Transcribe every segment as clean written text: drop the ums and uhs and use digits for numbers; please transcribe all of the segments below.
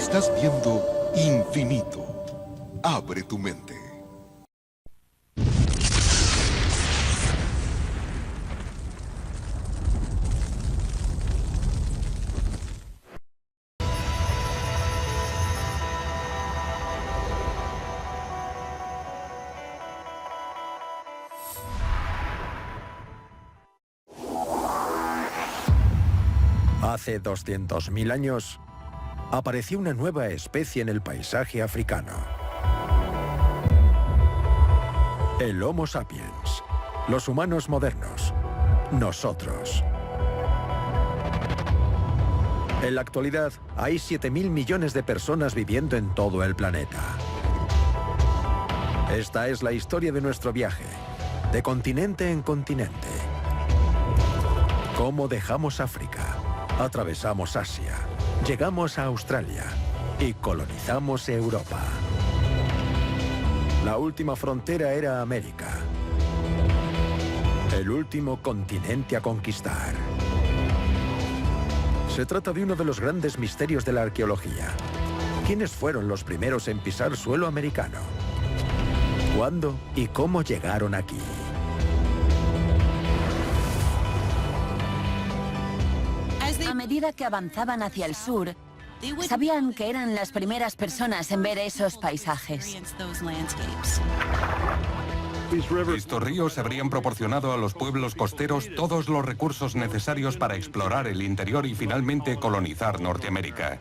Estás viendo Infinito. Abre tu mente. Hace 200.000 años, apareció una nueva especie en el paisaje africano. El Homo sapiens, los humanos modernos, nosotros. En la actualidad, hay 7.000 millones de personas viviendo en todo el planeta. Esta es la historia de nuestro viaje, de continente en continente. Cómo dejamos África, atravesamos Asia, llegamos a Australia y colonizamos Europa. La última frontera era América. El último continente a conquistar. Se trata de uno de los grandes misterios de la arqueología. ¿Quiénes fueron los primeros en pisar suelo americano? ¿Cuándo y cómo llegaron aquí? A medida que avanzaban hacia el sur, sabían que eran las primeras personas en ver esos paisajes. Estos ríos habrían proporcionado a los pueblos costeros todos los recursos necesarios para explorar el interior y finalmente colonizar Norteamérica.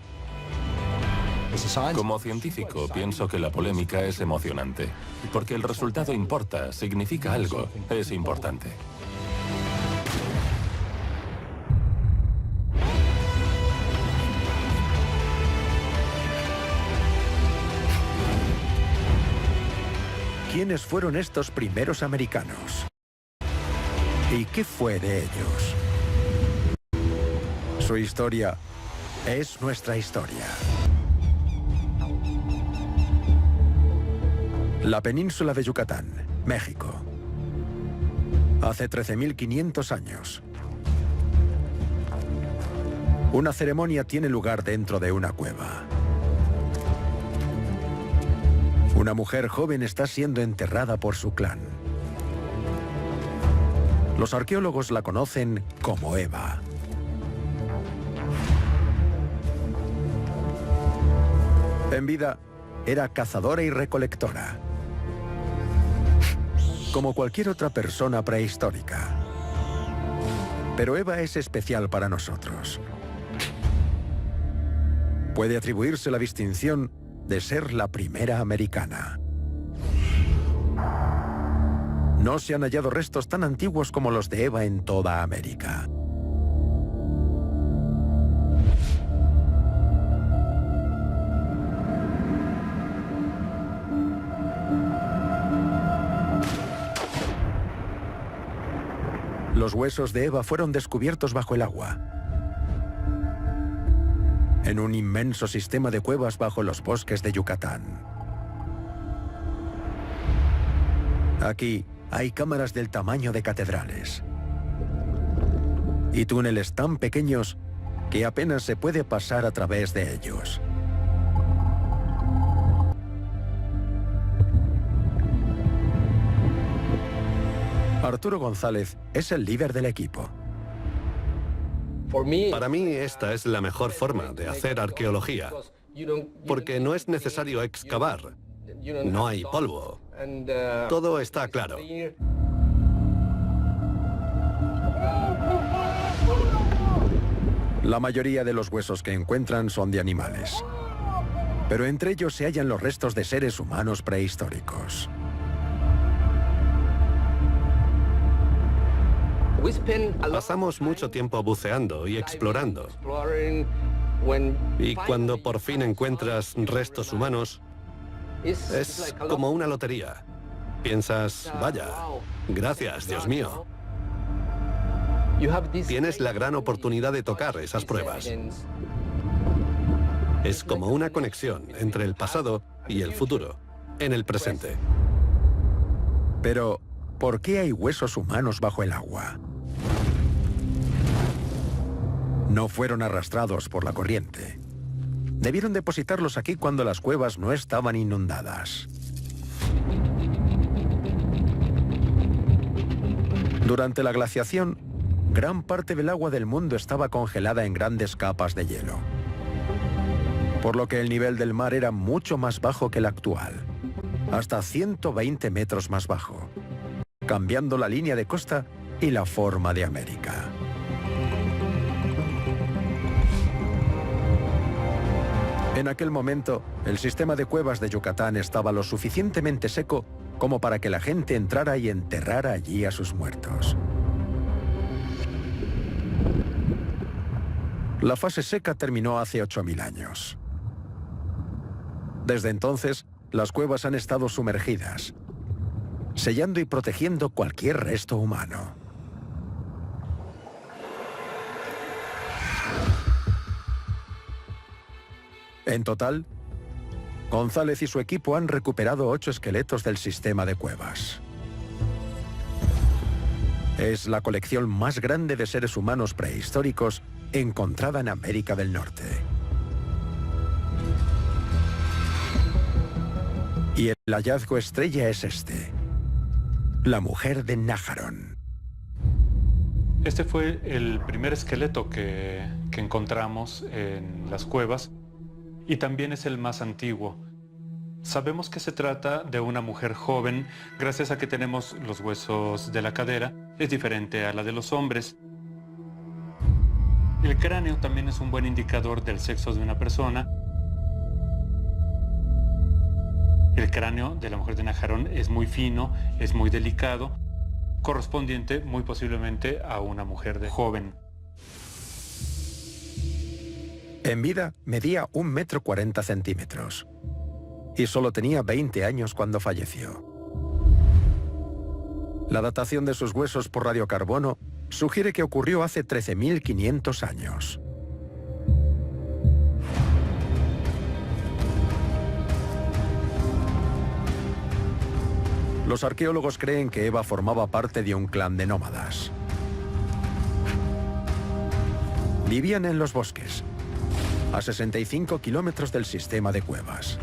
Como científico, pienso que la polémica es emocionante, porque el resultado importa, significa algo, es importante. ¿Quiénes fueron estos primeros americanos? ¿Y qué fue de ellos? Su historia es nuestra historia. La península de Yucatán, México. Hace 13.500 años. Una ceremonia tiene lugar dentro de una cueva. Una mujer joven está siendo enterrada por su clan. Los arqueólogos la conocen como Eva. En vida, era cazadora y recolectora, como cualquier otra persona prehistórica. Pero Eva es especial para nosotros. Puede atribuirse la distinción de ser la primera americana. No se han hallado restos tan antiguos como los de Eva en toda América. Los huesos de Eva fueron descubiertos bajo el agua, en un inmenso sistema de cuevas bajo los bosques de Yucatán. Aquí hay cámaras del tamaño de catedrales y túneles tan pequeños que apenas se puede pasar a través de ellos. Arturo González es el líder del equipo. Para mí esta es la mejor forma de hacer arqueología, porque no es necesario excavar, no hay polvo, todo está claro. La mayoría de los huesos que encuentran son de animales, pero entre ellos se hallan los restos de seres humanos prehistóricos. Pasamos mucho tiempo buceando y explorando. Y cuando por fin encuentras restos humanos, es como una lotería. Piensas, vaya, gracias, Dios mío. Tienes la gran oportunidad de tocar esas pruebas. Es como una conexión entre el pasado y el futuro, en el presente. Pero, ¿por qué hay huesos humanos bajo el agua? No fueron arrastrados por la corriente. Debieron depositarlos aquí cuando las cuevas no estaban inundadas. Durante la glaciación, gran parte del agua del mundo estaba congelada en grandes capas de hielo, por lo que el nivel del mar era mucho más bajo que el actual, hasta 120 metros más bajo, cambiando la línea de costa y la forma de América. En aquel momento, el sistema de cuevas de Yucatán estaba lo suficientemente seco como para que la gente entrara y enterrara allí a sus muertos. La fase seca terminó hace 8.000 años. Desde entonces, las cuevas han estado sumergidas, sellando y protegiendo cualquier resto humano. En total, González y su equipo han recuperado 8 esqueletos del sistema de cuevas. Es la colección más grande de seres humanos prehistóricos encontrada en América del Norte. Y el hallazgo estrella es este: la mujer de Nájarón. Este fue el primer esqueleto que encontramos en las cuevas y también es el más antiguo. Sabemos que se trata de una mujer joven gracias a que tenemos los huesos de la cadera, es diferente a la de los hombres. El cráneo también es un buen indicador del sexo de una persona. El cráneo de la mujer de Nájarón es muy fino, es muy delicado, correspondiente muy posiblemente a una mujer de joven. En vida medía 1,40 m y solo tenía 20 años cuando falleció. La datación de sus huesos por radiocarbono sugiere que ocurrió hace 13.500 años. Los arqueólogos creen que Eva formaba parte de un clan de nómadas. Vivían en los bosques, a 65 kilómetros del sistema de cuevas.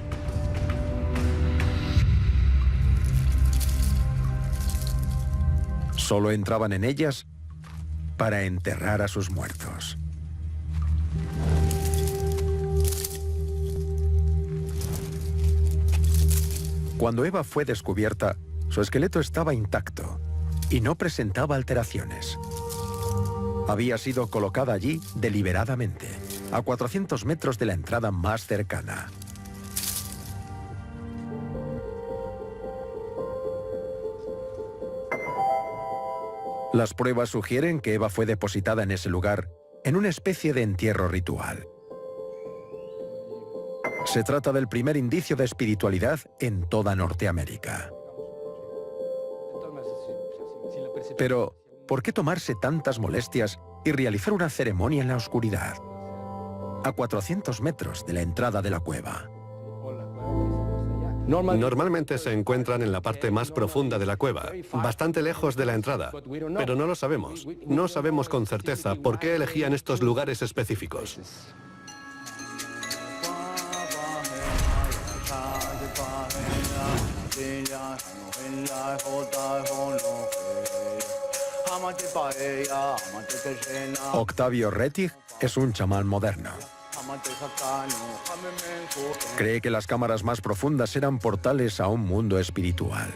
Solo entraban en ellas para enterrar a sus muertos. Cuando Eva fue descubierta, su esqueleto estaba intacto y no presentaba alteraciones. Había sido colocada allí deliberadamente, a 400 metros de la entrada más cercana. Las pruebas sugieren que Eva fue depositada en ese lugar en una especie de entierro ritual. Se trata del primer indicio de espiritualidad en toda Norteamérica. Pero, ¿por qué tomarse tantas molestias y realizar una ceremonia en la oscuridad, a 400 metros de la entrada de la cueva? Normalmente se encuentran en la parte más profunda de la cueva, bastante lejos de la entrada, pero no lo sabemos. No sabemos con certeza por qué elegían estos lugares específicos. Octavio Rettig es un chamán moderno. Cree que las cámaras más profundas eran portales a un mundo espiritual.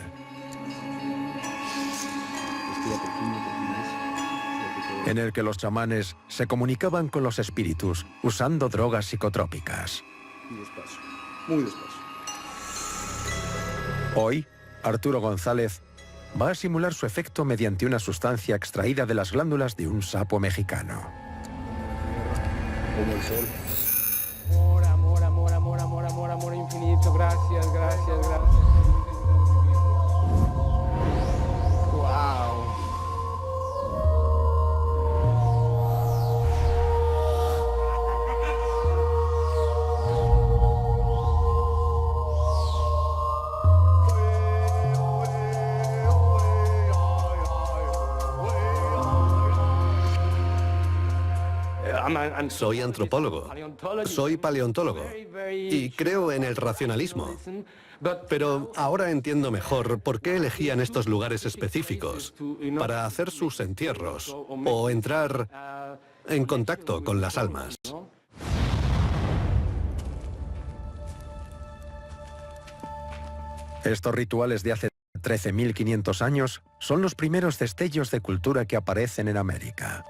En el que los chamanes se comunicaban con los espíritus usando drogas psicotrópicas. Muy despacio. Hoy, Arturo González va a simular su efecto mediante una sustancia extraída de las glándulas de un sapo mexicano. Como el sol. Amor, amor, amor, amor, amor, amor infinito. Gracias, gracias, gracias. Wow. Soy antropólogo. Soy paleontólogo. Y creo en el racionalismo. Pero ahora entiendo mejor por qué elegían estos lugares específicos para hacer sus entierros o entrar en contacto con las almas. Estos rituales de hace 13.500 años son los primeros destellos de cultura que aparecen en América.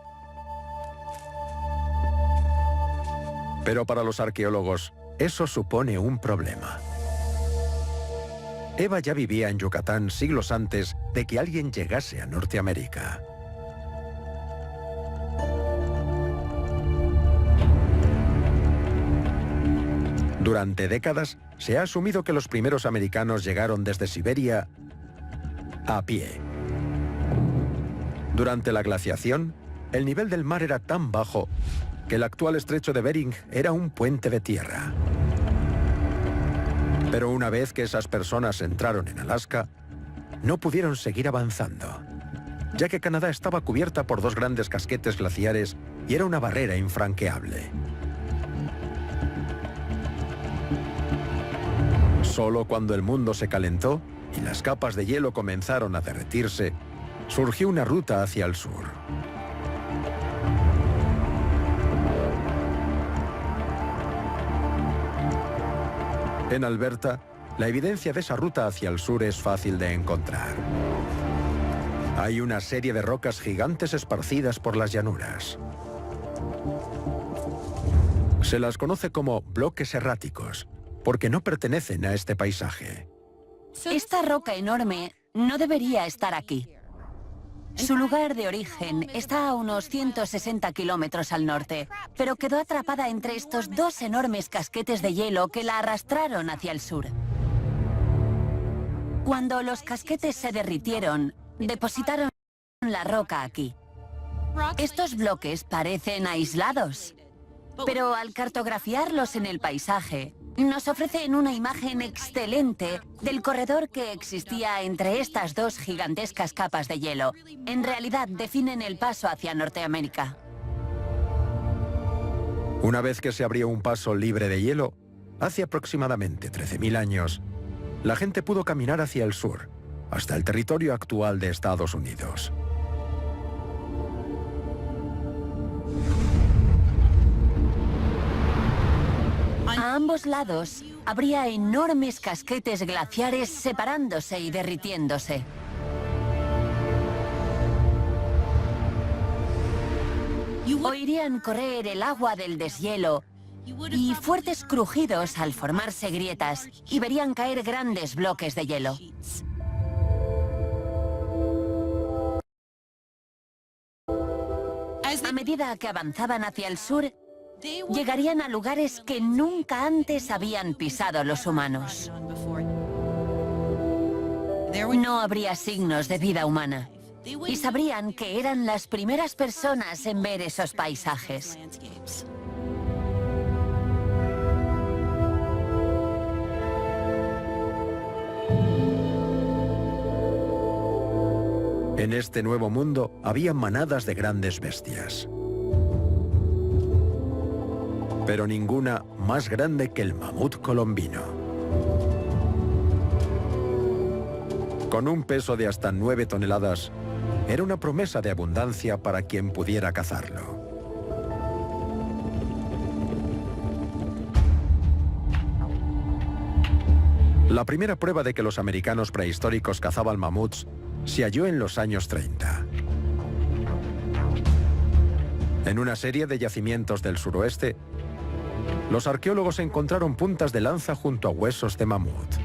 Pero para los arqueólogos, eso supone un problema. Eva ya vivía en Yucatán siglos antes de que alguien llegase a Norteamérica. Durante décadas, se ha asumido que los primeros americanos llegaron desde Siberia a pie. Durante la glaciación, el nivel del mar era tan bajo que el actual estrecho de Bering era un puente de tierra. Pero una vez que esas personas entraron en Alaska, no pudieron seguir avanzando, ya que Canadá estaba cubierta por dos grandes casquetes glaciares y era una barrera infranqueable. Solo cuando el mundo se calentó y las capas de hielo comenzaron a derretirse, surgió una ruta hacia el sur. En Alberta, la evidencia de esa ruta hacia el sur es fácil de encontrar. Hay una serie de rocas gigantes esparcidas por las llanuras. Se las conoce como bloques erráticos, porque no pertenecen a este paisaje. Esta roca enorme no debería estar aquí. Su lugar de origen está a unos 160 kilómetros al norte, pero quedó atrapada entre estos dos enormes casquetes de hielo que la arrastraron hacia el sur. Cuando los casquetes se derritieron, depositaron la roca aquí. Estos bloques parecen aislados, pero al cartografiarlos en el paisaje, nos ofrecen una imagen excelente del corredor que existía entre estas dos gigantescas capas de hielo. En realidad definen el paso hacia Norteamérica. Una vez que se abrió un paso libre de hielo, hace aproximadamente 13.000 años, la gente pudo caminar hacia el sur, hasta el territorio actual de Estados Unidos. A ambos lados habría enormes casquetes glaciares separándose y derritiéndose. Oirían correr el agua del deshielo y fuertes crujidos al formarse grietas, y verían caer grandes bloques de hielo. A medida que avanzaban hacia el sur, llegarían a lugares que nunca antes habían pisado los humanos. No habría signos de vida humana, y sabrían que eran las primeras personas en ver esos paisajes. En este nuevo mundo había manadas de grandes bestias, pero ninguna más grande que el mamut colombino. Con un peso de hasta 9 toneladas, era una promesa de abundancia para quien pudiera cazarlo. La primera prueba de que los americanos prehistóricos cazaban mamuts se halló en los años 30. En una serie de yacimientos del suroeste, los arqueólogos encontraron puntas de lanza junto a huesos de mamut.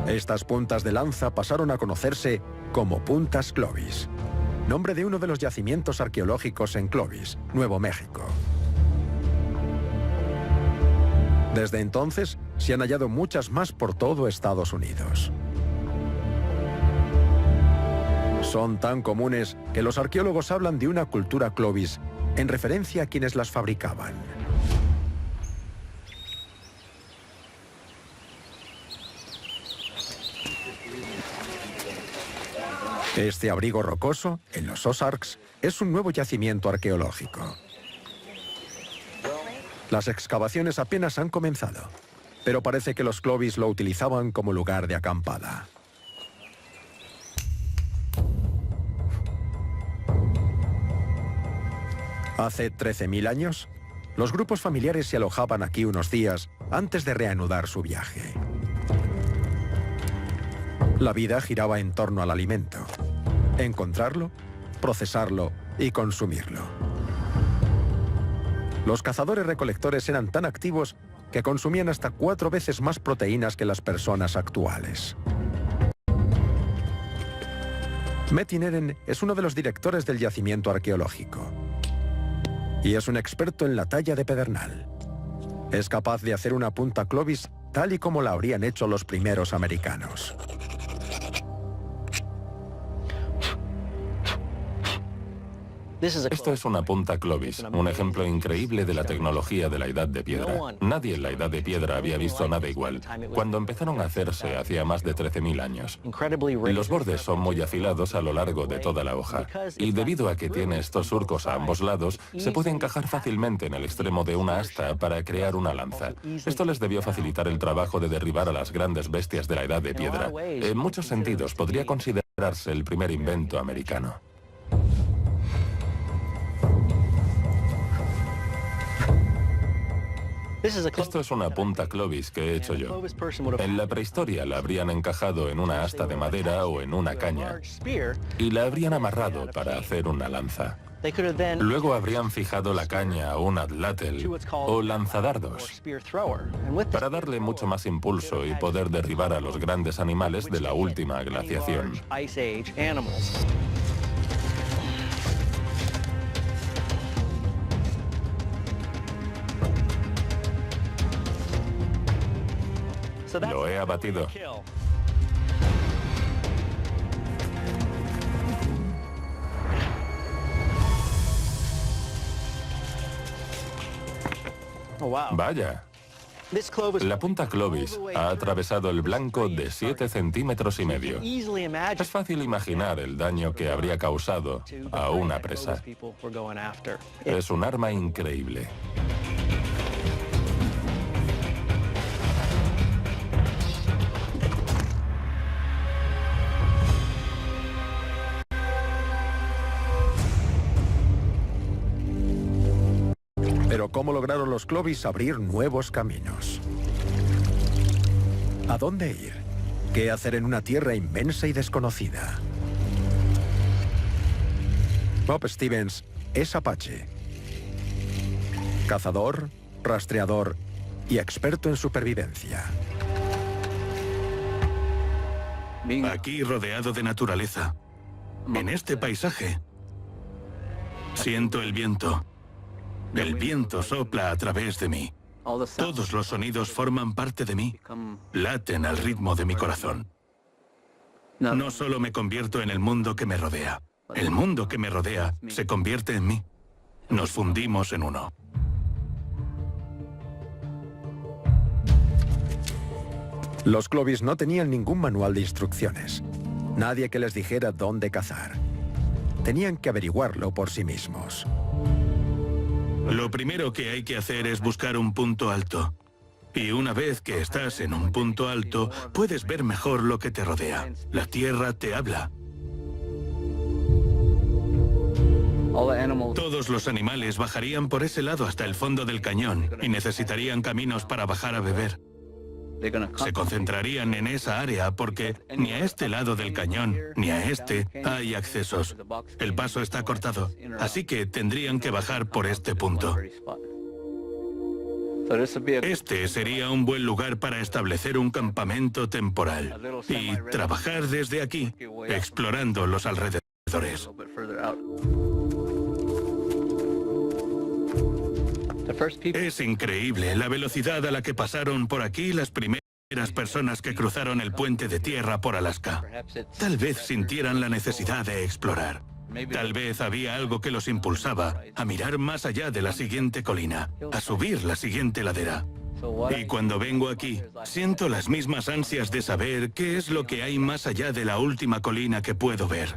Estas puntas de lanza pasaron a conocerse como puntas Clovis, nombre de uno de los yacimientos arqueológicos en Clovis, Nuevo México. Desde entonces, se han hallado muchas más por todo Estados Unidos. Son tan comunes que los arqueólogos hablan de una cultura Clovis en referencia a quienes las fabricaban. Este abrigo rocoso, en los Ozarks, es un nuevo yacimiento arqueológico. Las excavaciones apenas han comenzado, pero parece que los Clovis lo utilizaban como lugar de acampada. Hace 13.000 años, los grupos familiares se alojaban aquí unos días antes de reanudar su viaje. La vida giraba en torno al alimento: encontrarlo, procesarlo y consumirlo. Los cazadores-recolectores eran tan activos que consumían hasta 4 veces más proteínas que las personas actuales. Metin Eren es uno de los directores del yacimiento arqueológico y es un experto en la talla de pedernal. Es capaz de hacer una punta Clovis tal y como la habrían hecho los primeros americanos. Esto es una punta Clovis, un ejemplo increíble de la tecnología de la Edad de Piedra. Nadie en la Edad de Piedra había visto nada igual. Cuando empezaron a hacerse hacía más de 13.000 años. Los bordes son muy afilados a lo largo de toda la hoja. Y debido a que tiene estos surcos a ambos lados, se puede encajar fácilmente en el extremo de una asta para crear una lanza. Esto les debió facilitar el trabajo de derribar a las grandes bestias de la Edad de Piedra. En muchos sentidos podría considerarse el primer invento americano. Esto es una punta Clovis que he hecho yo. En la prehistoria la habrían encajado en una asta de madera o en una caña y la habrían amarrado para hacer una lanza. Luego habrían fijado la caña a un atlátel o lanzadardos para darle mucho más impulso y poder derribar a los grandes animales de la última glaciación. Lo he abatido. Vaya. La punta Clovis ha atravesado el blanco de 7,5 centímetros. Es fácil imaginar el daño que habría causado a una presa. Es un arma increíble. Pero ¿cómo lograron los Clovis abrir nuevos caminos? ¿A dónde ir? ¿Qué hacer en una tierra inmensa y desconocida? Bob Stevens es apache, cazador, rastreador y experto en supervivencia. Aquí rodeado de naturaleza, en este paisaje, siento el viento. El viento sopla a través de mí. Todos los sonidos forman parte de mí, laten al ritmo de mi corazón. No solo me convierto en el mundo que me rodea, el mundo que me rodea se convierte en mí. Nos fundimos en uno. Los Clovis no tenían ningún manual de instrucciones, nadie que les dijera dónde cazar. Tenían que averiguarlo por sí mismos. Lo primero que hay que hacer es buscar un punto alto. Y una vez que estás en un punto alto, puedes ver mejor lo que te rodea. La tierra te habla. Todos los animales bajarían por ese lado hasta el fondo del cañón y necesitarían caminos para bajar a beber. Se concentrarían en esa área porque ni a este lado del cañón ni a este hay accesos. El paso está cortado, así que tendrían que bajar por este punto. Este sería un buen lugar para establecer un campamento temporal y trabajar desde aquí, explorando los alrededores. Es increíble la velocidad a la que pasaron por aquí las primeras personas que cruzaron el puente de tierra por Alaska. Tal vez sintieran la necesidad de explorar. Tal vez había algo que los impulsaba a mirar más allá de la siguiente colina, a subir la siguiente ladera. Y cuando vengo aquí, siento las mismas ansias de saber qué es lo que hay más allá de la última colina que puedo ver.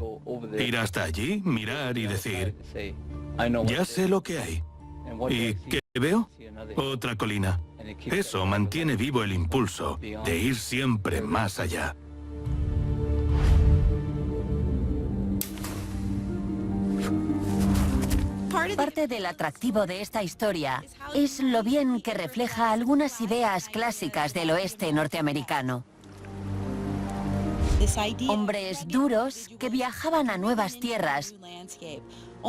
Ir hasta allí, mirar y decir, ya sé lo que hay. ¿Y qué veo? Otra colina. Eso mantiene vivo el impulso de ir siempre más allá. Parte del atractivo de esta historia es lo bien que refleja algunas ideas clásicas del oeste norteamericano. Hombres duros que viajaban a nuevas tierras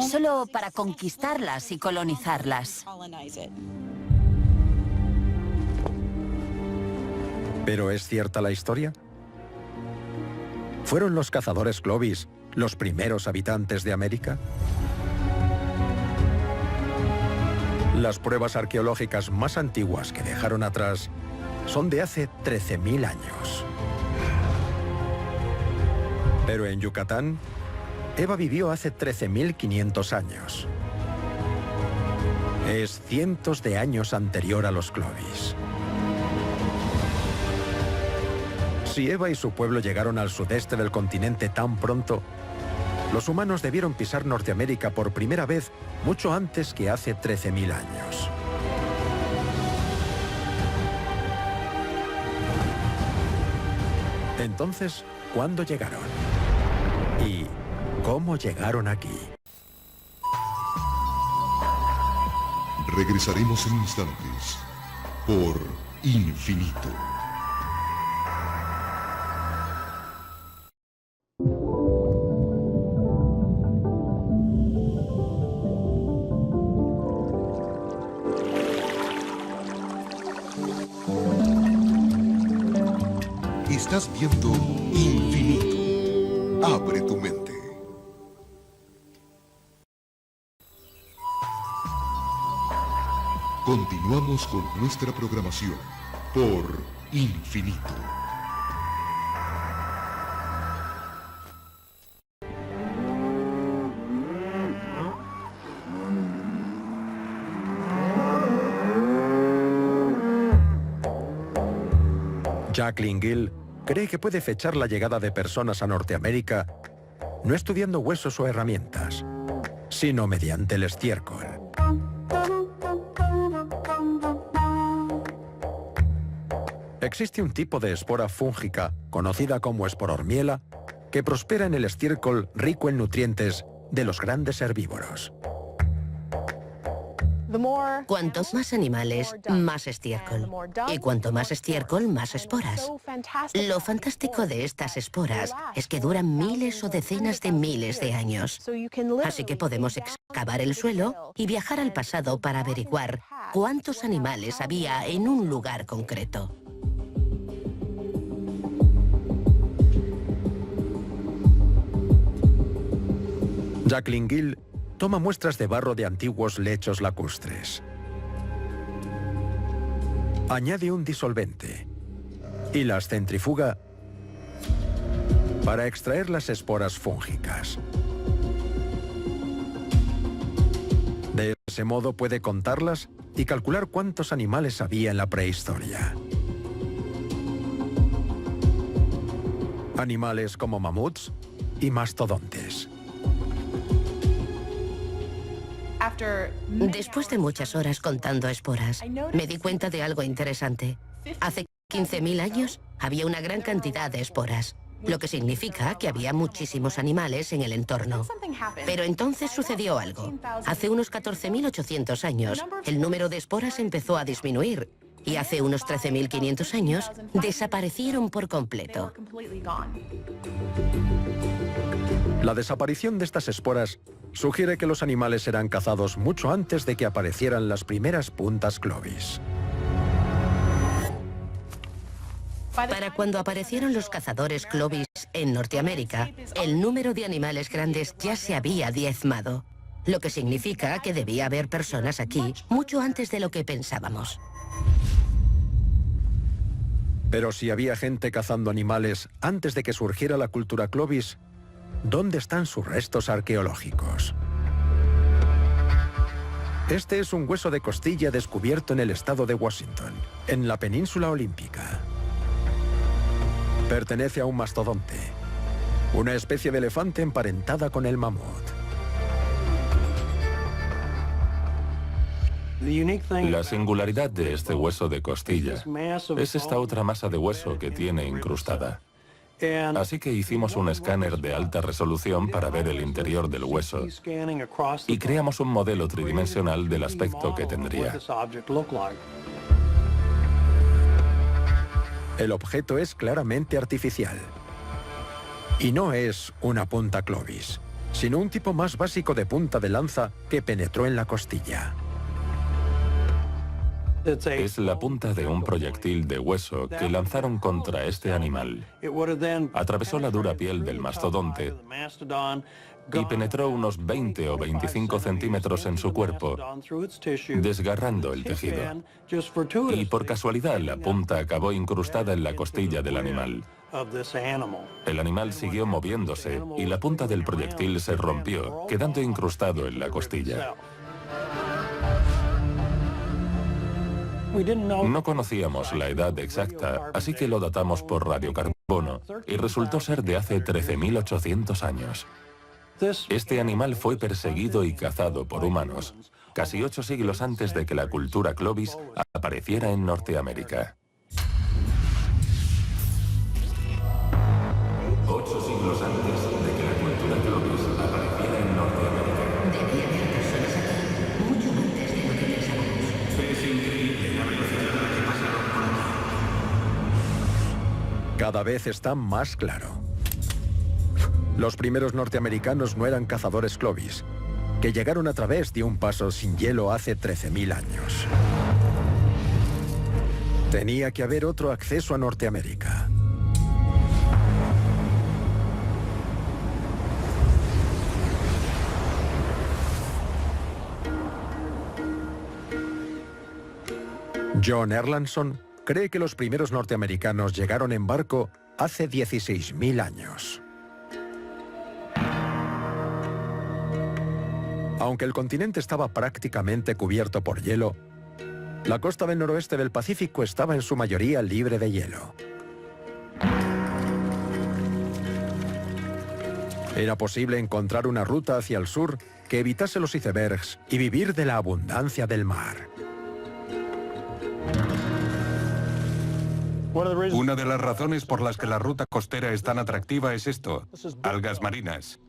solo para conquistarlas y colonizarlas. ¿Pero es cierta la historia? ¿Fueron los cazadores Clovis los primeros habitantes de América? Las pruebas arqueológicas más antiguas que dejaron atrás son de hace 13.000 años. Pero en Yucatán, Eva vivió hace 13.500 años. Es cientos de años anterior a los Clovis. Si Eva y su pueblo llegaron al sudeste del continente tan pronto, los humanos debieron pisar Norteamérica por primera vez mucho antes que hace 13.000 años. Entonces, ¿cuándo llegaron? ¿Y cómo llegaron aquí? Regresaremos en instantes por Infinito. Estás viendo Infinito. Abre tu mente. Continuamos con nuestra programación por Infinito. Jacqueline Gill cree que puede fechar la llegada de personas a Norteamérica no estudiando huesos o herramientas, sino mediante el estiércol. Existe un tipo de espora fúngica, conocida como esporormiela, que prospera en el estiércol rico en nutrientes de los grandes herbívoros. Cuantos más animales, más estiércol. Y cuanto más estiércol, más esporas. Lo fantástico de estas esporas es que duran miles o decenas de miles de años. Así que podemos excavar el suelo y viajar al pasado para averiguar cuántos animales había en un lugar concreto. Jacqueline Gill toma muestras de barro de antiguos lechos lacustres. Añade un disolvente y las centrifuga para extraer las esporas fúngicas. De ese modo puede contarlas y calcular cuántos animales había en la prehistoria. Animales como mamuts y mastodontes. Después de muchas horas contando esporas, me di cuenta de algo interesante. Hace 15.000 años había una gran cantidad de esporas, lo que significa que había muchísimos animales en el entorno. Pero entonces sucedió algo. Hace unos 14.800 años, el número de esporas empezó a disminuir y hace unos 13.500 años desaparecieron por completo. La desaparición de estas esporas sugiere que los animales eran cazados mucho antes de que aparecieran las primeras puntas Clovis. Para cuando aparecieron los cazadores Clovis en Norteamérica, el número de animales grandes ya se había diezmado, lo que significa que debía haber personas aquí mucho antes de lo que pensábamos. Pero si había gente cazando animales antes de que surgiera la cultura Clovis, ¿dónde están sus restos arqueológicos? Este es un hueso de costilla descubierto en el estado de Washington, en la península olímpica. Pertenece a un mastodonte, una especie de elefante emparentada con el mamut. La singularidad de este hueso de costilla es esta otra masa de hueso que tiene incrustada. Así que hicimos un escáner de alta resolución para ver el interior del hueso y creamos un modelo tridimensional del aspecto que tendría. El objeto es claramente artificial. Y no es una punta Clovis, sino un tipo más básico de punta de lanza que penetró en la costilla. Es la punta de un proyectil de hueso que lanzaron contra este animal. Atravesó la dura piel del mastodonte y penetró unos 20 o 25 centímetros en su cuerpo, desgarrando el tejido. Y por casualidad la punta acabó incrustada en la costilla del animal. El animal siguió moviéndose y la punta del proyectil se rompió, quedando incrustado en la costilla. No conocíamos la edad exacta, así que lo datamos por radiocarbono y resultó ser de hace 13.800 años. Este animal fue perseguido y cazado por humanos casi 8 siglos antes de que la cultura Clovis apareciera en Norteamérica. 8 siglos antes de que la cultura Clovis apareciera en Norteamérica. Debía haber personas aquí mucho antes de lo que pensábamos. Es increíble la velocidad a la que pasaron por aquí. Cada vez está más claro. Los primeros norteamericanos no eran cazadores Clovis, que llegaron a través de un paso sin hielo hace 13.000 años. Tenía que haber otro acceso a Norteamérica. John Erlandson cree que los primeros norteamericanos llegaron en barco hace 16.000 años. Aunque el continente estaba prácticamente cubierto por hielo, la costa del noroeste del Pacífico estaba en su mayoría libre de hielo. Era posible encontrar una ruta hacia el sur que evitase los icebergs y vivir de la abundancia del mar. Una de las razones por las que la ruta costera es tan atractiva es esto: algas marinas.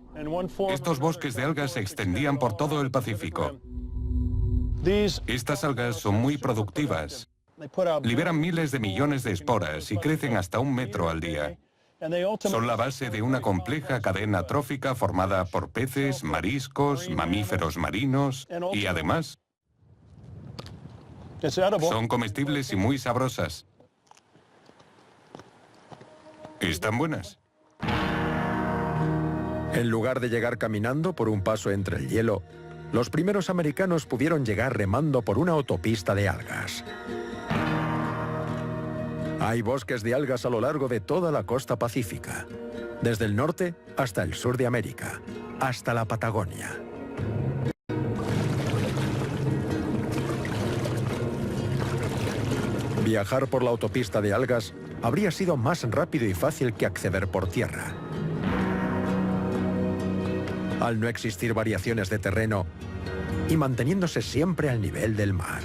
Estos bosques de algas se extendían por todo el Pacífico. Estas algas son muy productivas. Liberan miles de millones de esporas y crecen hasta 1 metro al día. Son la base de una compleja cadena trófica formada por peces, mariscos, mamíferos marinos y además son comestibles y muy sabrosas. ¿Están buenas? En lugar de llegar caminando por un paso entre el hielo, los primeros americanos pudieron llegar remando por una autopista de algas. Hay bosques de algas a lo largo de toda la costa pacífica, desde el norte hasta el sur de América, hasta la Patagonia. Viajar por la autopista de algas habría sido más rápido y fácil que acceder por tierra. Al no existir variaciones de terreno y manteniéndose siempre al nivel del mar.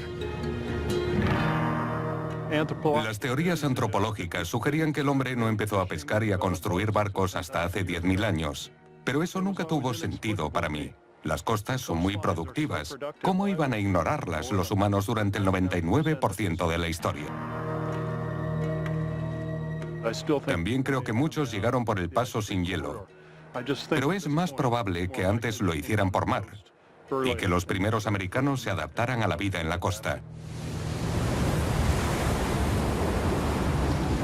Las teorías antropológicas sugerían que el hombre no empezó a pescar y a construir barcos hasta hace 10.000 años. Pero eso nunca tuvo sentido para mí. Las costas son muy productivas. ¿Cómo iban a ignorarlas los humanos durante el 99% de la historia? También creo que muchos llegaron por el paso sin hielo. Pero es más probable que antes lo hicieran por mar y que los primeros americanos se adaptaran a la vida en la costa.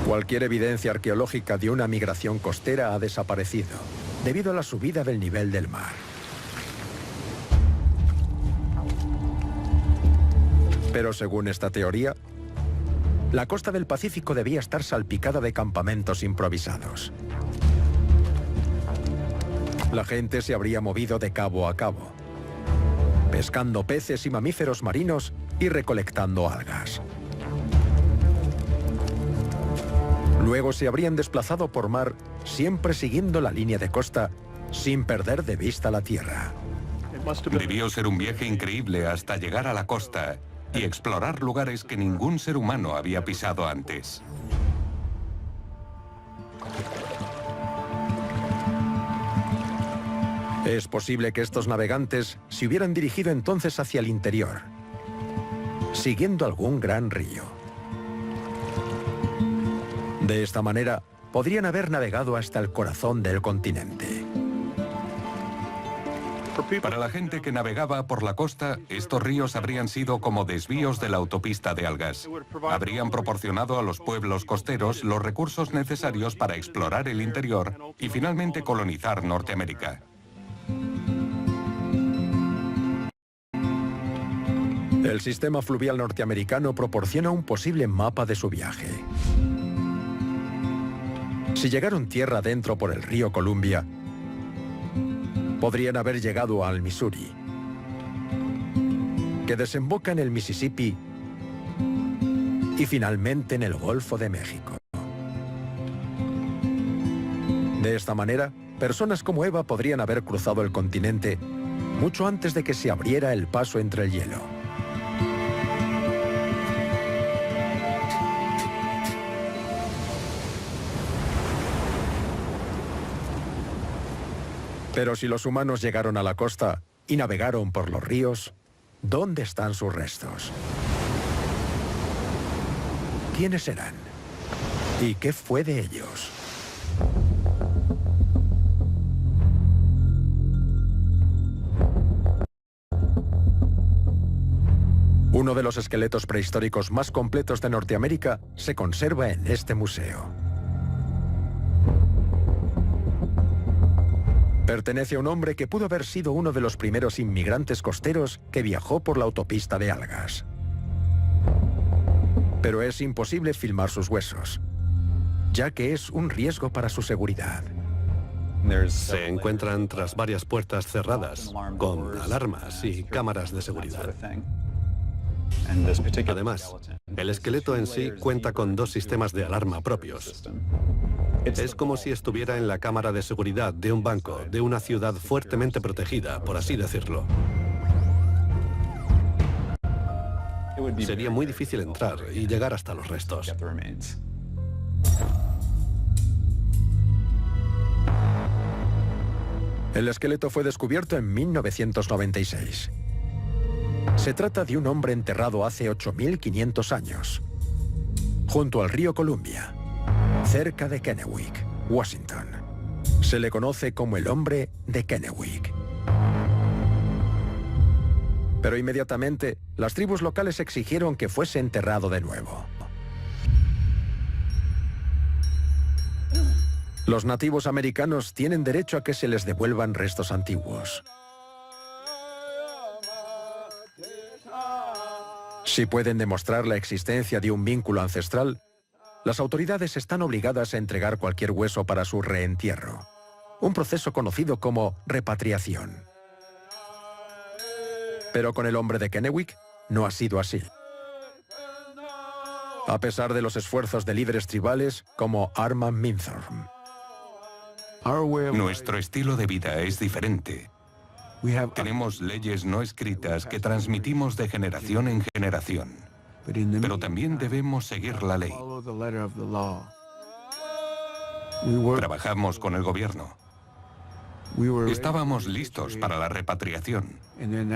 Cualquier evidencia arqueológica de una migración costera ha desaparecido debido a la subida del nivel del mar. Pero según esta teoría, la costa del Pacífico debía estar salpicada de campamentos improvisados. La gente se habría movido de cabo a cabo. pescando peces y mamíferos marinos y recolectando algas. Luego se habrían desplazado por mar, siempre siguiendo la línea de costa, sin perder de vista la tierra. Debió ser un viaje increíble hasta llegar a la costa y explorar lugares que ningún ser humano había pisado antes. Es posible que estos navegantes se hubieran dirigido entonces hacia el interior, siguiendo algún gran río. De esta manera, podrían haber navegado hasta el corazón del continente. Para la gente que navegaba por la costa, estos ríos habrían sido como desvíos de la autopista de algas. Habrían proporcionado a los pueblos costeros los recursos necesarios para explorar el interior y finalmente colonizar Norteamérica. El sistema fluvial norteamericano proporciona un posible mapa de su viaje. Si llegaron tierra adentro por el río Columbia, podrían haber llegado al Missouri, que desemboca en el Mississippi y finalmente en el Golfo de México. De esta manera, personas como Eva podrían haber cruzado el continente mucho antes de que se abriera el paso entre el hielo. Pero si los humanos llegaron a la costa y navegaron por los ríos, ¿dónde están sus restos? ¿Quiénes eran? ¿Y qué fue de ellos? Uno de los esqueletos prehistóricos más completos de Norteamérica se conserva en este museo. Pertenece a un hombre que pudo haber sido uno de los primeros inmigrantes costeros que viajó por la autopista de algas. Pero es imposible filmar sus huesos, ya que es un riesgo para su seguridad. Se encuentran tras varias puertas cerradas, con alarmas y cámaras de seguridad. Además, el esqueleto en sí cuenta con 2 sistemas de alarma propios. Es como si estuviera en la cámara de seguridad de un banco, de una ciudad fuertemente protegida, por así decirlo. Sería muy difícil entrar y llegar hasta los restos. El esqueleto fue descubierto en 1996. Se trata de un hombre enterrado hace 8.500 años, junto al río Columbia, cerca de Kennewick, Washington. Se le conoce como el hombre de Kennewick. Pero inmediatamente, las tribus locales exigieron que fuese enterrado de nuevo. Los nativos americanos tienen derecho a que se les devuelvan restos antiguos. Si pueden demostrar la existencia de un vínculo ancestral, las autoridades están obligadas a entregar cualquier hueso para su reentierro, un proceso conocido como repatriación. Pero con el hombre de Kennewick no ha sido así. A pesar de los esfuerzos de líderes tribales como Armand Minthorn. Nuestro estilo de vida es diferente. Tenemos leyes no escritas que transmitimos de generación en generación. Pero también debemos seguir la ley. Trabajamos con el gobierno. Estábamos listos para la repatriación.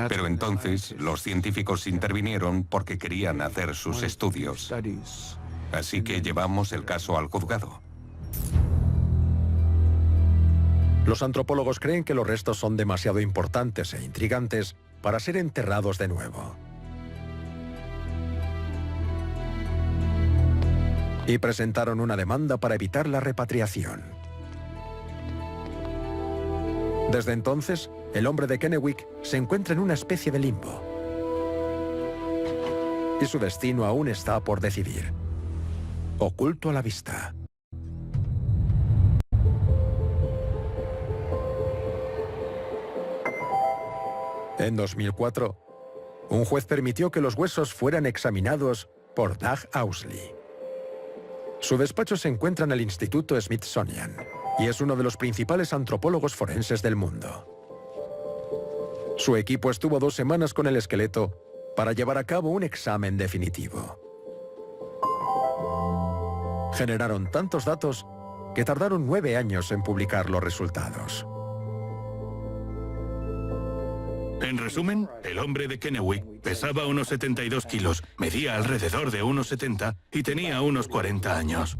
Pero entonces los científicos intervinieron porque querían hacer sus estudios. Así que llevamos el caso al juzgado. Los antropólogos creen que los restos son demasiado importantes e intrigantes para ser enterrados de nuevo. Y presentaron una demanda para evitar la repatriación. Desde entonces, el hombre de Kennewick se encuentra en una especie de limbo. Y su destino aún está por decidir. Oculto a la vista. En 2004, un juez permitió que los huesos fueran examinados por Doug Owsley. Su despacho se encuentra en el Instituto Smithsonian y es uno de los principales antropólogos forenses del mundo. Su equipo estuvo 2 semanas con el esqueleto para llevar a cabo un examen definitivo. Generaron tantos datos que tardaron 9 años en publicar los resultados. En resumen, el hombre de Kennewick pesaba unos 72 kilos, medía alrededor de unos 70 y tenía unos 40 años.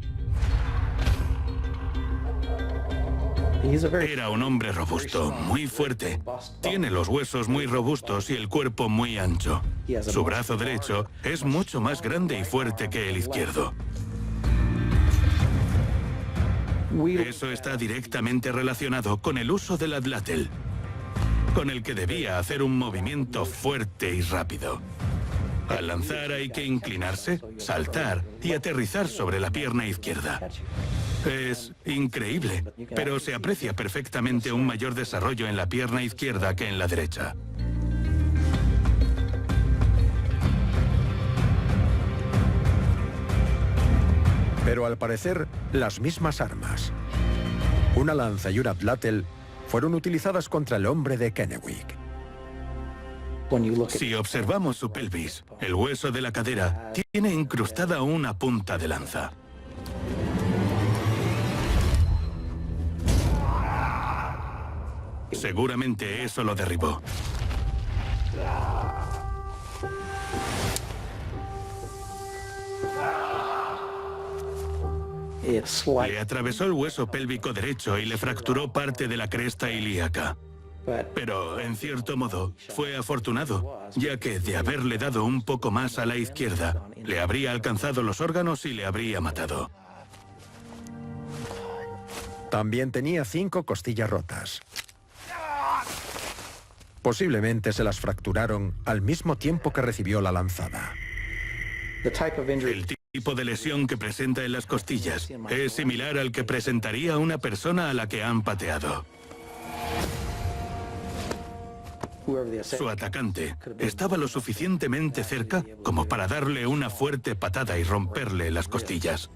Era un hombre robusto, muy fuerte. Tiene los huesos muy robustos y el cuerpo muy ancho. Su brazo derecho es mucho más grande y fuerte que el izquierdo. Eso está directamente relacionado con el uso del adlátel, con el que debía hacer un movimiento fuerte y rápido. Al lanzar hay que inclinarse, saltar y aterrizar sobre la pierna izquierda. Es increíble, pero se aprecia perfectamente un mayor desarrollo en la pierna izquierda que en la derecha. Pero al parecer, las mismas armas, una lanza y un adlátel, fueron utilizadas contra el hombre de Kennewick. Si observamos su pelvis, el hueso de la cadera tiene incrustada una punta de lanza. Seguramente eso lo derribó. Le atravesó el hueso pélvico derecho y le fracturó parte de la cresta ilíaca. Pero, en cierto modo, fue afortunado, ya que de haberle dado un poco más a la izquierda, le habría alcanzado los órganos y le habría matado. También tenía 5 costillas rotas. Posiblemente se las fracturaron al mismo tiempo que recibió la lanzada. El tipo de lesión que presenta en las costillas es similar al que presentaría una persona a la que han pateado. Su atacante estaba lo suficientemente cerca como para darle una fuerte patada y romperle las costillas.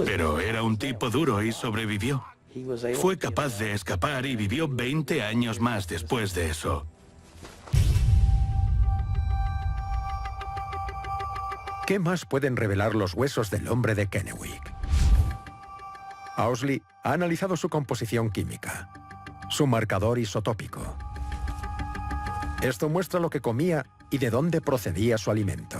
Pero era un tipo duro y sobrevivió. Fue capaz de escapar y vivió 20 años más después de eso. ¿Qué más pueden revelar los huesos del hombre de Kennewick? Owsley ha analizado su composición química, su marcador isotópico. Esto muestra lo que comía y de dónde procedía su alimento.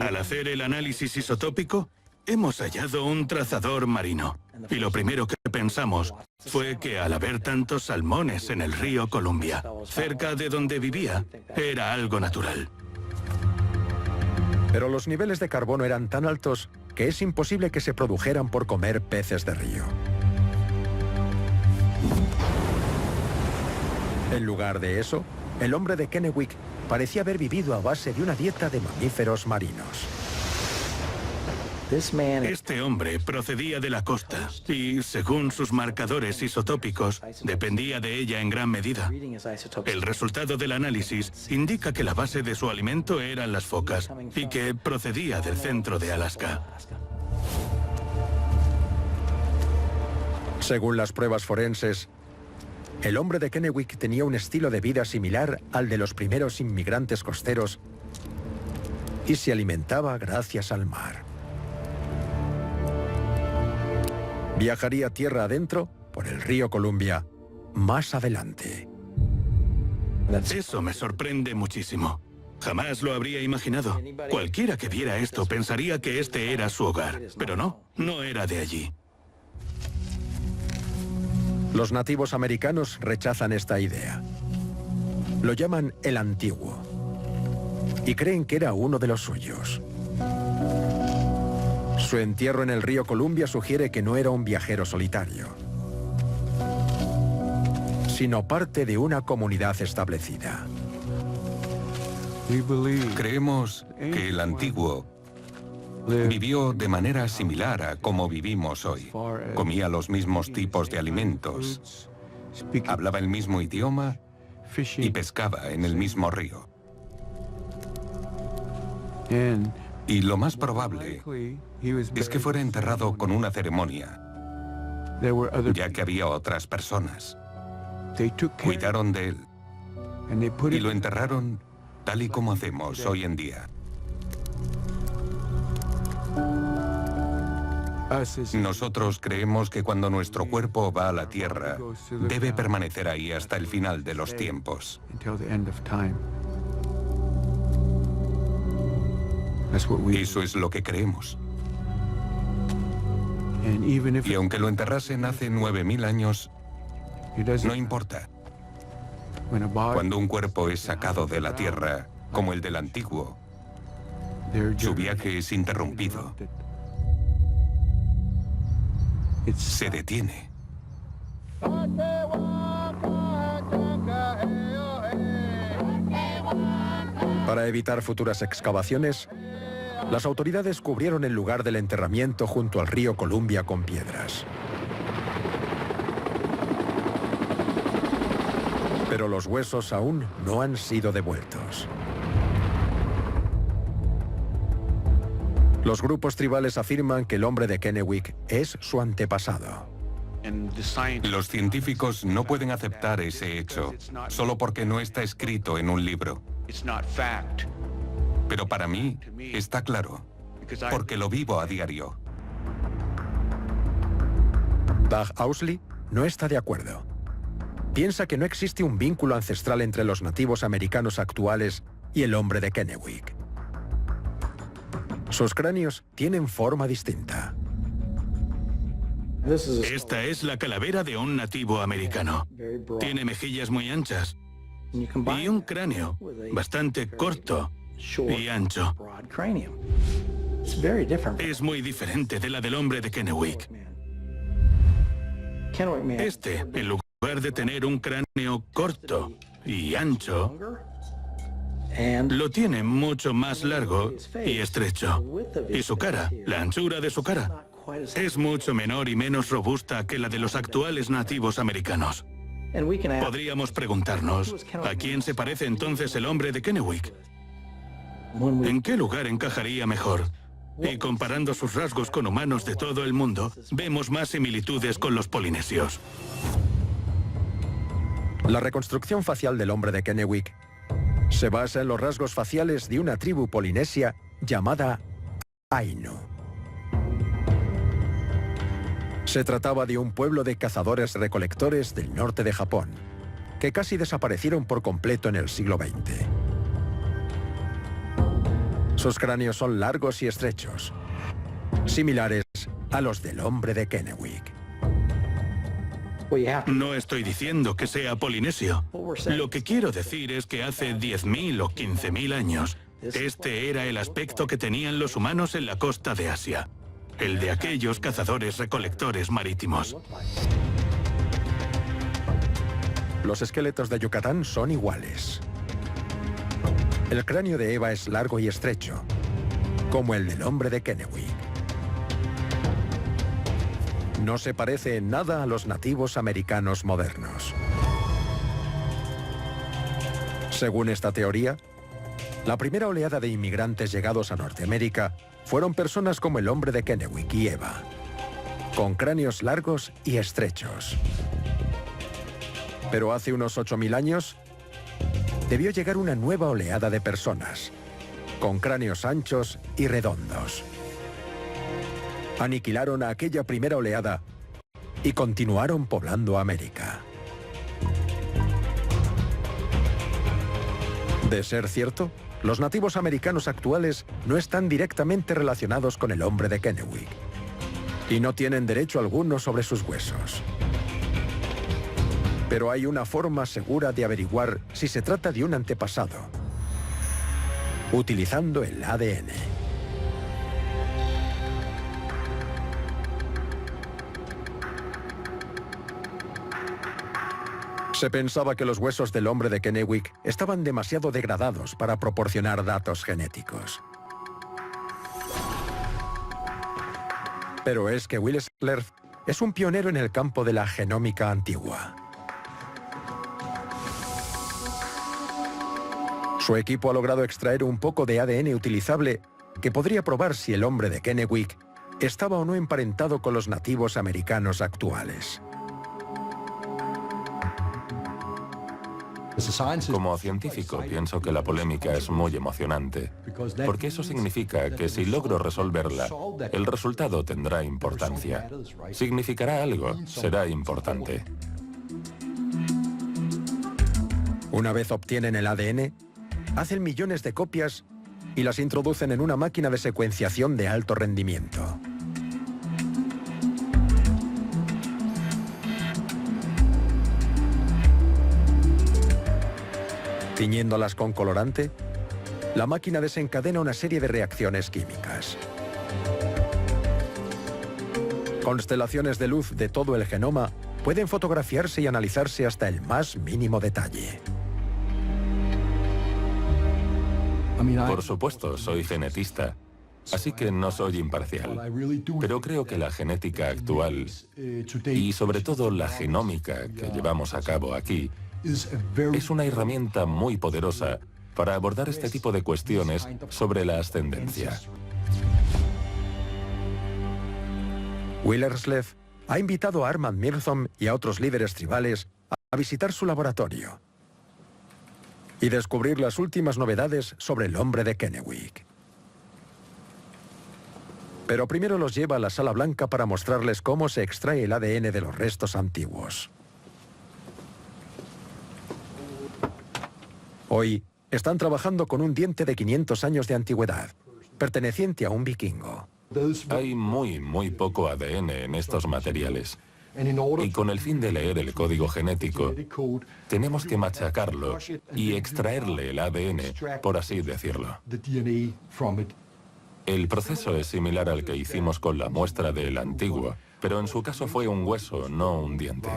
Al hacer el análisis isotópico, hemos hallado un trazador marino. Y lo primero que pensamos fue que al haber tantos salmones en el río Columbia, cerca de donde vivía, era algo natural. Pero los niveles de carbono eran tan altos que es imposible que se produjeran por comer peces de río. En lugar de eso, el hombre de Kennewick parecía haber vivido a base de una dieta de mamíferos marinos. Este hombre procedía de la costa y, según sus marcadores isotópicos, dependía de ella en gran medida. El resultado del análisis indica que la base de su alimento eran las focas y que procedía del centro de Alaska. Según las pruebas forenses, el hombre de Kennewick tenía un estilo de vida similar al de los primeros inmigrantes costeros y se alimentaba gracias al mar. Viajaría tierra adentro por el río Columbia más adelante. Eso me sorprende muchísimo. Jamás lo habría imaginado. Cualquiera que viera esto pensaría que este era su hogar, pero no, no era de allí. Los nativos americanos rechazan esta idea. Lo llaman el antiguo y creen que era uno de los suyos. Su entierro en el río Columbia sugiere que no era un viajero solitario, sino parte de una comunidad establecida. Creemos que el antiguo vivió de manera similar a como vivimos hoy. Comía los mismos tipos de alimentos, hablaba el mismo idioma y pescaba en el mismo río. Y lo más probable es que fuera enterrado con una ceremonia, ya que había otras personas. Cuidaron de él y lo enterraron tal y como hacemos hoy en día. Nosotros creemos que cuando nuestro cuerpo va a la tierra, debe permanecer ahí hasta el final de los tiempos. Eso es lo que creemos. Y aunque lo enterrasen hace 9000 años, no importa. Cuando un cuerpo es sacado de la tierra, como el del antiguo, su viaje es interrumpido. Se detiene. Para evitar futuras excavaciones, las autoridades cubrieron el lugar del enterramiento junto al río Columbia con piedras. Pero los huesos aún no han sido devueltos. Los grupos tribales afirman que el hombre de Kennewick es su antepasado. Los científicos no pueden aceptar ese hecho, solo porque no está escrito en un libro. Pero para mí está claro, porque lo vivo a diario. Doug Ousley no está de acuerdo. Piensa que no existe un vínculo ancestral entre los nativos americanos actuales y el hombre de Kennewick. Sus cráneos tienen forma distinta. Esta es la calavera de un nativo americano. Tiene mejillas muy anchas y un cráneo bastante corto y ancho. Es muy diferente de la del hombre de Kennewick. Este, en lugar de tener un cráneo corto y ancho, lo tiene mucho más largo y estrecho. Y su cara, la anchura de su cara, es mucho menor y menos robusta que la de los actuales nativos americanos. Podríamos preguntarnos, ¿a quién se parece entonces el hombre de Kennewick? ¿En qué lugar encajaría mejor? Y comparando sus rasgos con humanos de todo el mundo, vemos más similitudes con los polinesios. La reconstrucción facial del hombre de Kennewick se basa en los rasgos faciales de una tribu polinesia llamada Ainu. Se trataba de un pueblo de cazadores-recolectores del norte de Japón, que casi desaparecieron por completo en el siglo XX. Sus cráneos son largos y estrechos, similares a los del hombre de Kennewick. No estoy diciendo que sea polinesio. Lo que quiero decir es que hace 10.000 o 15.000 años, este era el aspecto que tenían los humanos en la costa de Asia, el de aquellos cazadores-recolectores marítimos. Los esqueletos de Yucatán son iguales. El cráneo de Eva es largo y estrecho, como el del hombre de Kennewick. No se parece en nada a los nativos americanos modernos. Según esta teoría, la primera oleada de inmigrantes llegados a Norteamérica fueron personas como el hombre de Kennewick y Eva, con cráneos largos y estrechos. Pero hace unos 8000 años, debió llegar una nueva oleada de personas, con cráneos anchos y redondos. Aniquilaron a aquella primera oleada y continuaron poblando América. De ser cierto, los nativos americanos actuales no están directamente relacionados con el hombre de Kennewick y no tienen derecho alguno sobre sus huesos. Pero hay una forma segura de averiguar si se trata de un antepasado, utilizando el ADN. Se pensaba que los huesos del hombre de Kennewick estaban demasiado degradados para proporcionar datos genéticos. Pero es que Willerslev es un pionero en el campo de la genómica antigua. Su equipo ha logrado extraer un poco de ADN utilizable que podría probar si el hombre de Kennewick estaba o no emparentado con los nativos americanos actuales. Como científico, pienso que la polémica es muy emocionante, porque eso significa que si logro resolverla, el resultado tendrá importancia. Significará algo, será importante. Una vez obtienen el ADN, hacen millones de copias y las introducen en una máquina de secuenciación de alto rendimiento. Tiñéndolas con colorante, la máquina desencadena una serie de reacciones químicas. Constelaciones de luz de todo el genoma pueden fotografiarse y analizarse hasta el más mínimo detalle. Por supuesto, soy genetista, así que no soy imparcial. Pero creo que la genética actual, y sobre todo la genómica que llevamos a cabo aquí, es una herramienta muy poderosa para abordar este tipo de cuestiones sobre la ascendencia. Willerslev ha invitado a Armand Mirthom y a otros líderes tribales a visitar su laboratorio y descubrir las últimas novedades sobre el hombre de Kennewick. Pero primero los lleva a la Sala Blanca para mostrarles cómo se extrae el ADN de los restos antiguos. Hoy están trabajando con un diente de 500 años de antigüedad, perteneciente a un vikingo. Hay muy poco ADN en estos materiales. Y con el fin de leer el código genético, tenemos que machacarlo y extraerle el ADN, por así decirlo. El proceso es similar al que hicimos con la muestra del antiguo, pero en su caso fue un hueso, no un diente.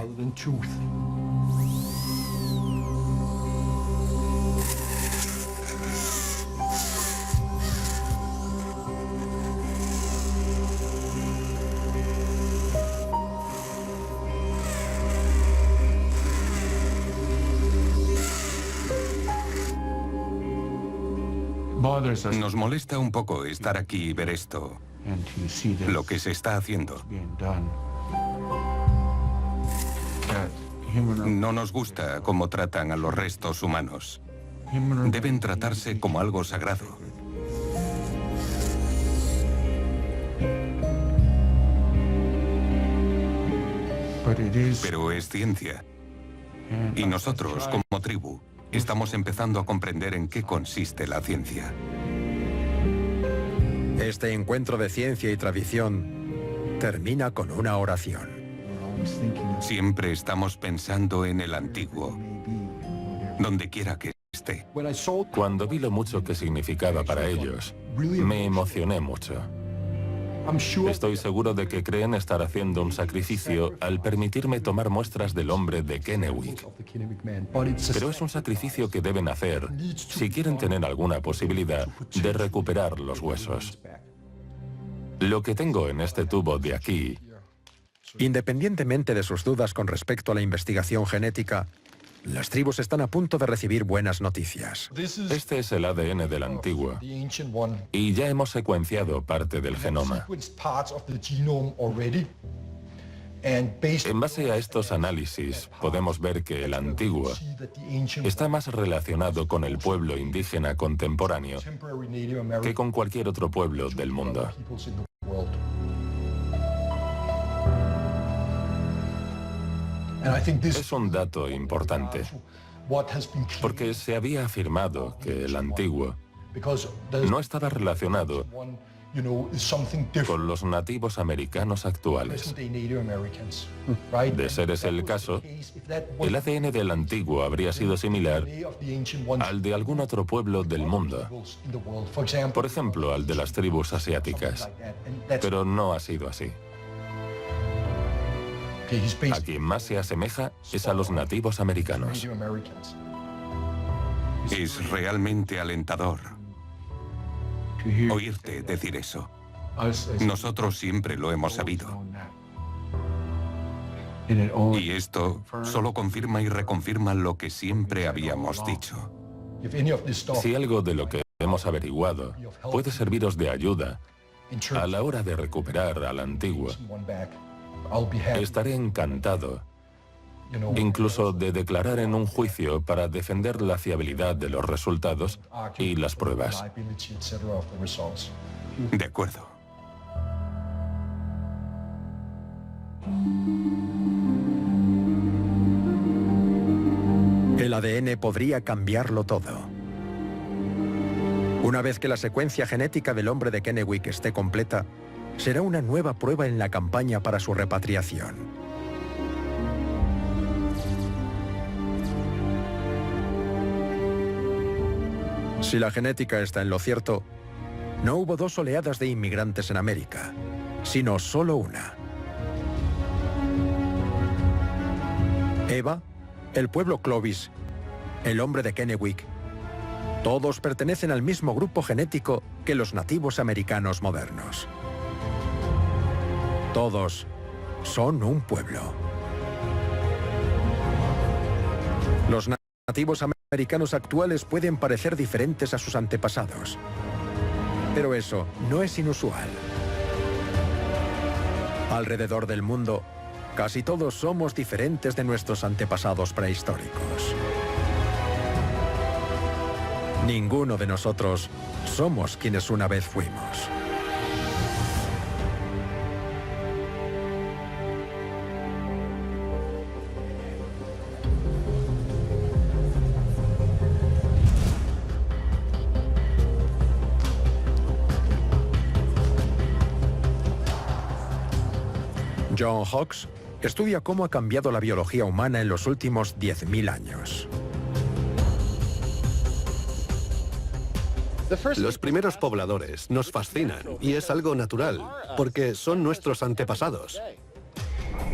Nos molesta un poco estar aquí y ver esto, lo que se está haciendo. No nos gusta cómo tratan a los restos humanos. Deben tratarse como algo sagrado. Pero es ciencia. Y nosotros, como tribu, estamos empezando a comprender en qué consiste la ciencia. Este encuentro de ciencia y tradición termina con una oración. Siempre estamos pensando en el antiguo, donde quiera que esté. Cuando vi lo mucho que significaba para ellos, me emocioné mucho. Estoy seguro de que creen estar haciendo un sacrificio al permitirme tomar muestras del hombre de Kennewick. Pero es un sacrificio que deben hacer si quieren tener alguna posibilidad de recuperar los huesos. Lo que tengo en este tubo de aquí... Independientemente de sus dudas con respecto a la investigación genética, las tribus están a punto de recibir buenas noticias. Este es el ADN del antiguo, y ya hemos secuenciado parte del genoma. En base a estos análisis, podemos ver que el antiguo está más relacionado con el pueblo indígena contemporáneo que con cualquier otro pueblo del mundo. Es un dato importante, porque se había afirmado que el antiguo no estaba relacionado con los nativos americanos actuales. De ser ese el caso, el ADN del antiguo habría sido similar al de algún otro pueblo del mundo, por ejemplo, al de las tribus asiáticas, pero no ha sido así. A quien más se asemeja es a los nativos americanos. Es realmente alentador oírte decir eso. Nosotros siempre lo hemos sabido. Y esto solo confirma y reconfirma lo que siempre habíamos dicho. Si algo de lo que hemos averiguado puede serviros de ayuda a la hora de recuperar al antiguo, estaré encantado, incluso de declarar en un juicio para defender la fiabilidad de los resultados y las pruebas. De acuerdo. El ADN podría cambiarlo todo. Una vez que la secuencia genética del hombre de Kennewick esté completa, será una nueva prueba en la campaña para su repatriación. Si la genética está en lo cierto, no hubo dos oleadas de inmigrantes en América, sino solo una. Eva, el pueblo Clovis, el hombre de Kennewick, todos pertenecen al mismo grupo genético que los nativos americanos modernos. Todos son un pueblo. Los nativos americanos actuales pueden parecer diferentes a sus antepasados, pero eso no es inusual. Alrededor del mundo, casi todos somos diferentes de nuestros antepasados prehistóricos. Ninguno de nosotros somos quienes una vez fuimos. John Hawks estudia cómo ha cambiado la biología humana en los últimos 10.000 años. Los primeros pobladores nos fascinan y es algo natural, porque son nuestros antepasados.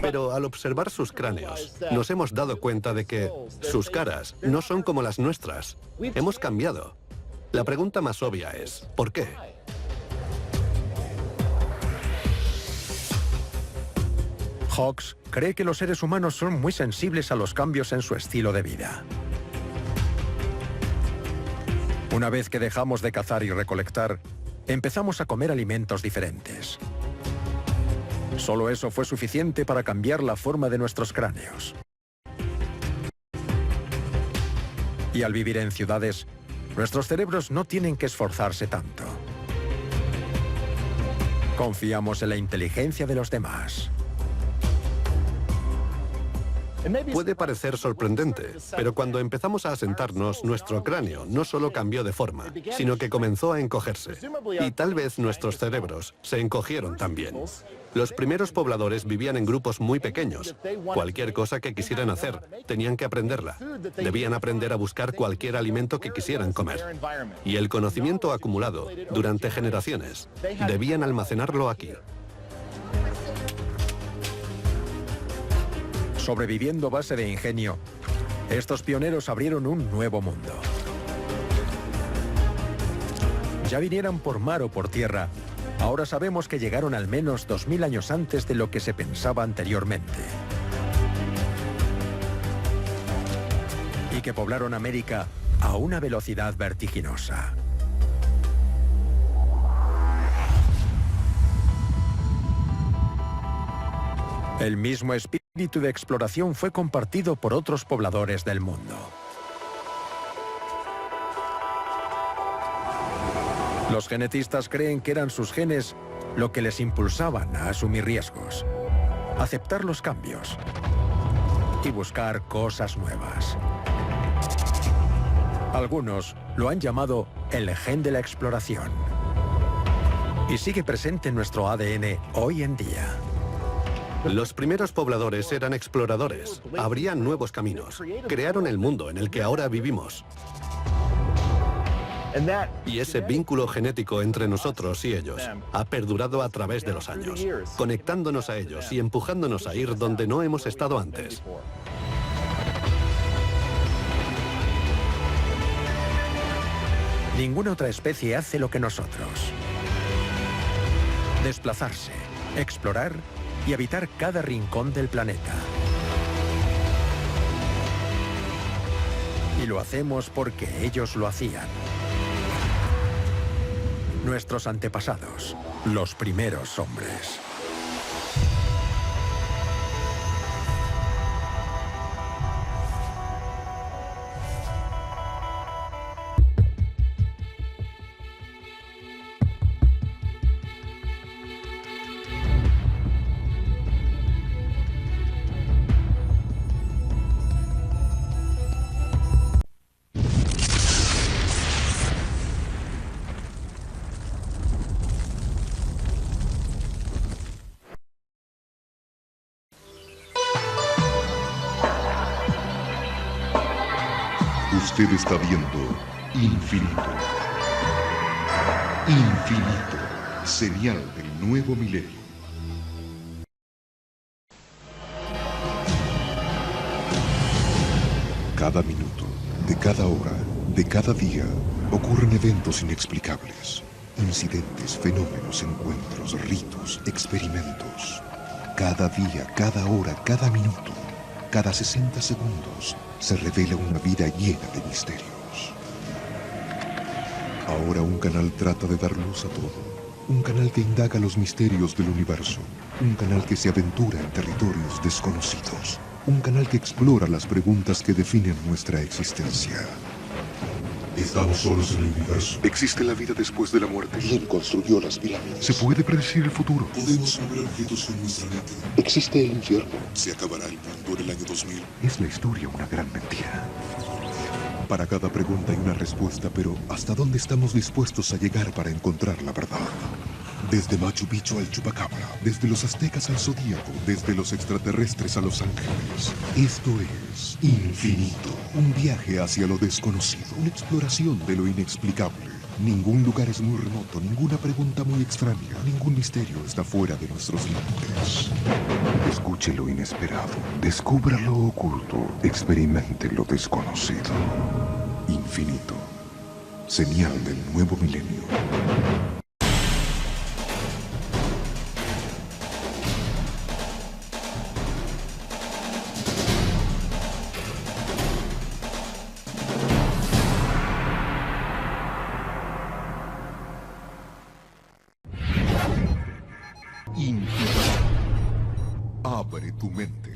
Pero al observar sus cráneos, nos hemos dado cuenta de que sus caras no son como las nuestras. Hemos cambiado. La pregunta más obvia es, ¿por qué? Hawks cree que los seres humanos son muy sensibles a los cambios en su estilo de vida. Una vez que dejamos de cazar y recolectar, empezamos a comer alimentos diferentes. Solo eso fue suficiente para cambiar la forma de nuestros cráneos. Y al vivir en ciudades, nuestros cerebros no tienen que esforzarse tanto. Confiamos en la inteligencia de los demás. Puede parecer sorprendente, pero cuando empezamos a asentarnos, nuestro cráneo no solo cambió de forma, sino que comenzó a encogerse. Y tal vez nuestros cerebros se encogieron también. Los primeros pobladores vivían en grupos muy pequeños. Cualquier cosa que quisieran hacer, tenían que aprenderla. Debían aprender a buscar cualquier alimento que quisieran comer. Y el conocimiento acumulado durante generaciones, debían almacenarlo aquí. Sobreviviendo a base de ingenio, estos pioneros abrieron un nuevo mundo. Ya vinieran por mar o por tierra, ahora sabemos que llegaron al menos 2000 años antes de lo que se pensaba anteriormente. Y que poblaron América a una velocidad vertiginosa. El mismo espíritu de exploración fue compartido por otros pobladores del mundo. Los genetistas creen que eran sus genes lo que les impulsaban a asumir riesgos, aceptar los cambios y buscar cosas nuevas. Algunos lo han llamado el gen de la exploración y sigue presente en nuestro ADN hoy en día. Los primeros pobladores eran exploradores, abrían nuevos caminos, crearon el mundo en el que ahora vivimos. Y ese vínculo genético entre nosotros y ellos ha perdurado a través de los años, conectándonos a ellos y empujándonos a ir donde no hemos estado antes. Ninguna otra especie hace lo que nosotros. Desplazarse, explorar y habitar cada rincón del planeta. Y lo hacemos porque ellos lo hacían. Nuestros antepasados, los primeros hombres. Usted está viendo Infinito. Infinito, señal del nuevo milenio. Cada minuto, de cada hora, de cada día, ocurren eventos inexplicables. Incidentes, fenómenos, encuentros, ritos, experimentos. Cada día, cada hora, cada minuto, cada 60 segundos, se revela una vida llena de misterios. Ahora un canal trata de dar luz a todo. Un canal que indaga los misterios del universo. Un canal que se aventura en territorios desconocidos. Un canal que explora las preguntas que definen nuestra existencia. ¿Estamos solos en el universo? ¿Existe la vida después de la muerte? ¿Quién construyó las pirámides? ¿Se puede predecir el futuro? ¿Podemos mover objetos con nuestra mente? ¿Existe el infierno? ¿Se acabará el mundo en el año 2000? ¿Es la historia una gran mentira? Para cada pregunta hay una respuesta, pero ¿hasta dónde estamos dispuestos a llegar para encontrar la verdad? Desde Machu Picchu al Chupacabra, desde los aztecas al Zodíaco, desde los extraterrestres a los ángeles. Esto es Infinito, un viaje hacia lo desconocido, una exploración de lo inexplicable. Ningún lugar es muy remoto, ninguna pregunta muy extraña, ningún misterio está fuera de nuestros límites. Escuche lo inesperado, descubra lo oculto, experimente lo desconocido. Infinito, señal del nuevo milenio. Infinito. Abre tu mente.